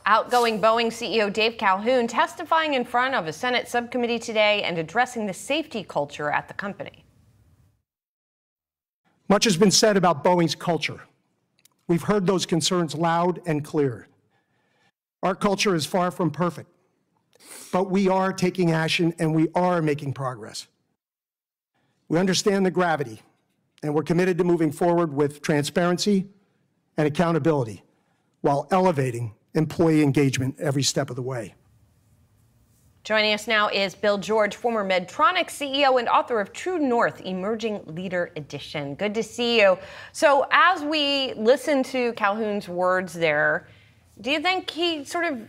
Outgoing Boeing CEO Dave Calhoun testifying in front of a Senate subcommittee today and addressing the safety culture at the company. Much has been said about Boeing's culture. We've heard those concerns loud and clear. Our culture is far from perfect, but we are taking action and we are making progress. We understand the gravity, and we're committed to moving forward with transparency and accountability while elevating employee engagement every step of the way. Joining us now is Bill George, former Medtronic CEO and author of True North, Emerging Leader Edition. Good to see you. So as we listen to Calhoun's words there, do you think he sort of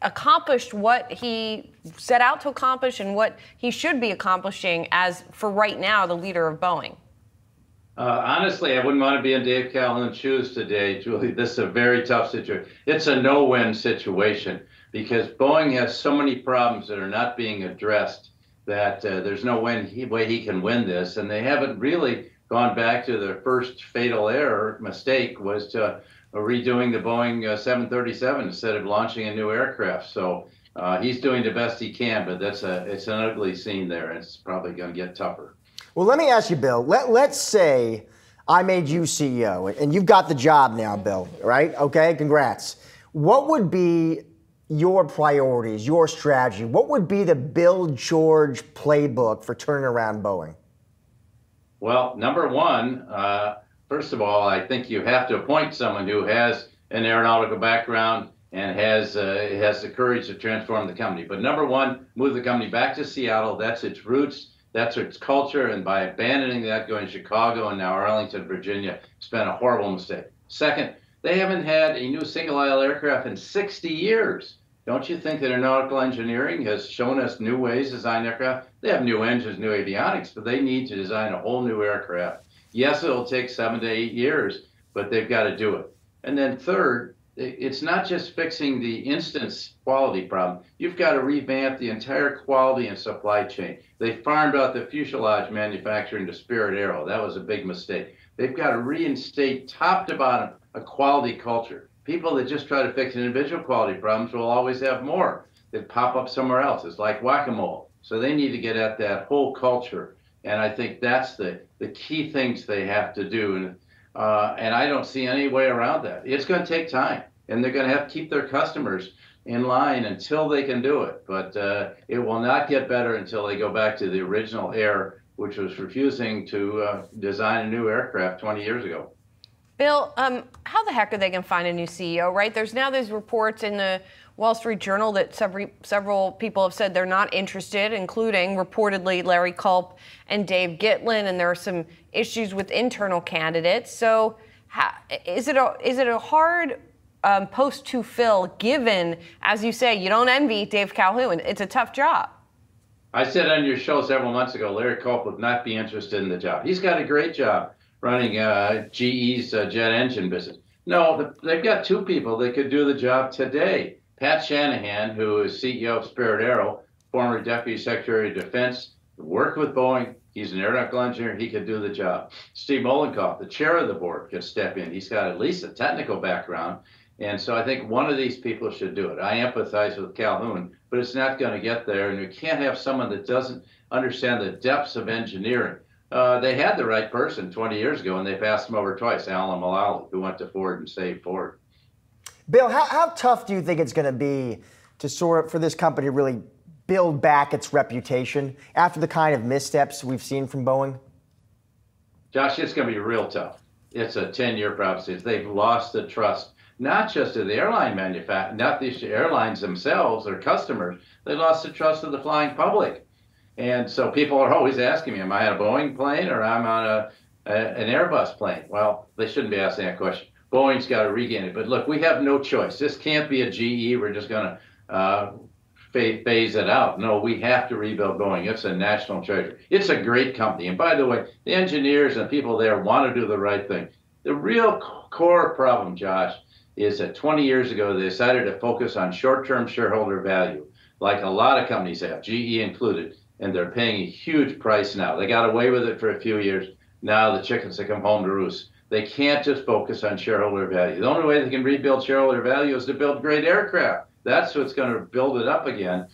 accomplished what he set out to accomplish and what he should be accomplishing as, for right now, the leader of Boeing? Honestly, I wouldn't want to be in Dave Calhoun's shoes today, Julie. This is a very tough situation. It's a no-win situation because Boeing has so many problems that are not being addressed that there's no way he can win this. And they haven't really gone back to their first fatal mistake was to redoing the Boeing 737 instead of launching a new aircraft. So he's doing the best he can, but it's an ugly scene there, and it's probably going to get tougher. Well, let me ask you, Bill. Let's say I made you CEO, and you've got the job now, Bill, right? Okay, congrats. What would be your priorities, your strategy? What would be the Bill George playbook for turning around Boeing? Well, number one, first of all, I think you have to appoint someone who has an aeronautical background and has the courage to transform the company. But number one, move the company back to Seattle. That's its roots. That's its culture, and by abandoning that, going to Chicago and now Arlington, Virginia, it's been a horrible mistake. Second, they haven't had a new single-aisle aircraft in 60 years. Don't you think that aeronautical engineering has shown us new ways to design aircraft? They have new engines, new avionics, but they need to design a whole new aircraft. Yes, it'll take 7 to 8 years, but they've got to do it. And then third, it's not just fixing the instance quality problem. You've got to revamp the entire quality and supply chain. They farmed out the fuselage manufacturing to Spirit Aero. That was a big mistake. They've got to reinstate top to bottom a quality culture. People that just try to fix individual quality problems will always have more that pop up somewhere else. It's like whack-a-mole. So they need to get at that whole culture. And I think that's the key things they have to do. And I don't see any way around that. It's going to take time, and they're going to have to keep their customers in line until they can do it. But it will not get better until they go back to the original air, which was refusing to design a new aircraft 20 years ago. Bill, how the heck are they going to find a new CEO, right? There's now these reports in the Wall Street Journal that several people have said they're not interested, including reportedly Larry Culp and Dave Gitlin, and there are some issues with internal candidates. So is it a hard post to fill, given, as you say, you don't envy Dave Calhoun? It's a tough job. I said on your show several months ago, Larry Culp would not be interested in the job. He's got a great job running GE's jet engine business. No, they've got two people that could do the job today. Pat Shanahan, who is CEO of Spirit Aero, former Deputy Secretary of Defense, worked with Boeing. He's an aeronautical engineer. He could do the job. Steve Mollenkopf, the chair of the board, could step in. He's got at least a technical background. And so I think one of these people should do it. I empathize with Calhoun, but it's not going to get there. And you can't have someone that doesn't understand the depths of engineering. They had the right person 20 years ago, and they passed him over twice, Alan Mulally, who went to Ford and saved Ford. Bill, how tough do you think it's going to be to for this company to really build back its reputation after the kind of missteps we've seen from Boeing? Josh, it's going to be real tough. It's a 10-year process. They've lost the trust, not just of the airline manufacturer, not the airlines themselves or customers. They lost the trust of the flying public. And so people are always asking me, am I on a Boeing plane or I'm on an Airbus plane? Well, they shouldn't be asking that question. Boeing's got to regain it. But look, we have no choice. This can't be a GE. We're just going to phase it out. No, we have to rebuild Boeing. It's a national treasure. It's a great company. And by the way, the engineers and people there want to do the right thing. The real core problem, Josh, is that 20 years ago, they decided to focus on short-term shareholder value, like a lot of companies have, GE included, and they're paying a huge price now. They got away with it for a few years. Now the chickens have come home to roost. They can't just focus on shareholder value. The only way they can rebuild shareholder value is to build great aircraft. That's what's going to build it up again.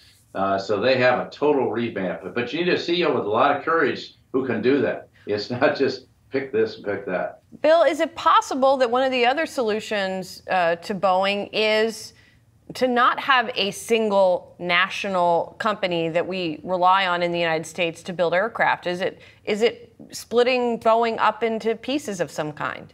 So they have a total revamp. But you need a CEO with a lot of courage who can do that. It's not just pick this and pick that. Bill, is it possible that one of the other solutions to Boeing is to not have a single national company that we rely on in the United States to build aircraft? Is it splitting Boeing up into pieces of some kind?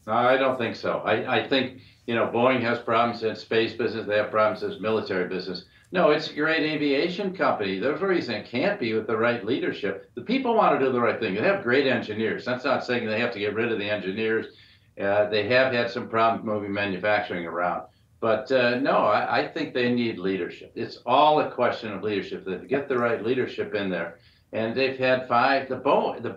I don't think so. I think, Boeing has problems in space business. They have problems in military business. No, it's a great aviation company. There's a reason it can't be with the right leadership. The people want to do the right thing. They have great engineers. That's not saying they have to get rid of the engineers. They have had some problems moving manufacturing around. But no, I think they need leadership. It's all a question of leadership. They get the right leadership in there. And they've had the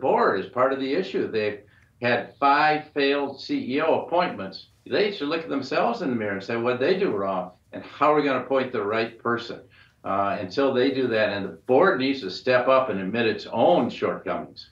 board is part of the issue. They've had 5 failed CEO appointments. They should look at themselves in the mirror and say, what did they do wrong? And how are we going to appoint the right person? Until they do that, and the board needs to step up and admit its own shortcomings.